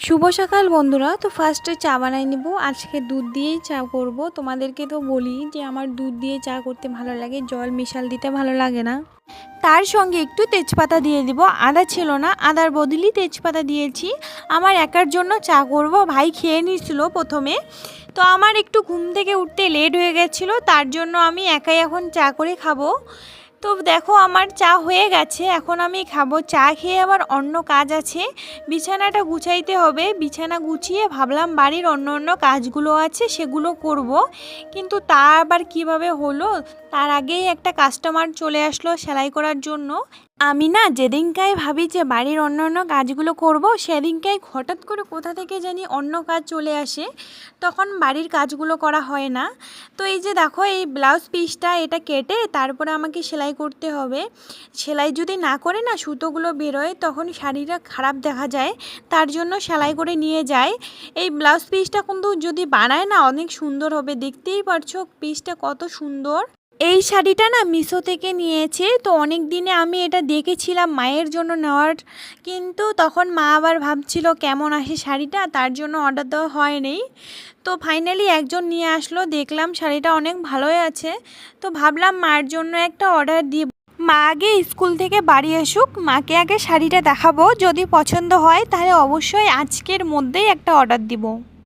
শুভ সকাল বন্ধুরা। তো ফার্স্টে চা বানাই নেব। আজকে দুধ দিয়েই চা করব। তোমাদেরকে তো বলি যে আমার দুধ দিয়ে চা করতে ভালো লাগে, জল মিশাল দিতে ভালো লাগে না। তার সঙ্গে একটু তেজপাতা দিয়ে দিব। আদা ছিল না, আদার বদলি তেজপাতা দিয়েছি। আমার একার জন্য চা করব। ভাই খেয়ে নিয়েছিল প্রথমে, তো আমার একটু ঘুম থেকে উঠতে লেট হয়ে গেছিলো, তার জন্য আমি একাই এখন চা করে খাবো। তো দেখো আমার চা হয়ে গেছে, এখন আমি খাবো। চা খেয়ে আবার অন্য কাজ আছে, বিছানাটা গুছাইতে হবে। বিছানা গুছিয়ে ভাবলাম বাড়ির অন্য অন্য কাজগুলো আছে সেগুলো করব, কিন্তু তা আবার কিভাবে হলো, তার আগেই একটা কাস্টমার চলে আসলো সেলাই করার জন্য। আমি না যেদিনকাই ভাবি যে বাড়ির অন্য অন্য কাজগুলো করব, সেদিনকাই হঠাৎ করে কোথা থেকে জানি অন্য কাজ চলে আসে, তখন বাড়ির কাজগুলো করা হয় না। তো এই যে দেখো এই ব্লাউজ পিসটা, এটা কেটে তারপরে আমাকে সেলাই করতে হবে। সেলাই যদি না করে না সুতোগুলো বেরোয়, তখন শাড়িটা খারাপ দেখা যায়, তার জন্য সেলাই করে নিয়ে যায়। এই ব্লাউজ পিসটা কিন্তু যদি বানায় না অনেক সুন্দর হবে, দেখতেই পারছো পিসটা কত সুন্দর। এই শাড়িটা না মিশো থেকে নিয়েছে। তো অনেক দিনে আমি এটা দেখেছিলাম মায়ের জন্য নেওয়ার, কিন্তু তখন মা আবার ভাবছিল কেমন আসে শাড়িটা, তার জন্য অর্ডার দেওয়া হয়নি। তো ফাইনালি একজন নিয়ে আসলো, দেখলাম শাড়িটা অনেক ভালোই আছে। তো ভাবলাম মার জন্য একটা অর্ডার দিয়ে, মা আগে স্কুল থেকে বাড়ি আসুক, মাকে আগে শাড়িটা দেখাবো, যদি পছন্দ হয় তাহলে অবশ্যই আজকের মধ্যেই একটা অর্ডার দিব।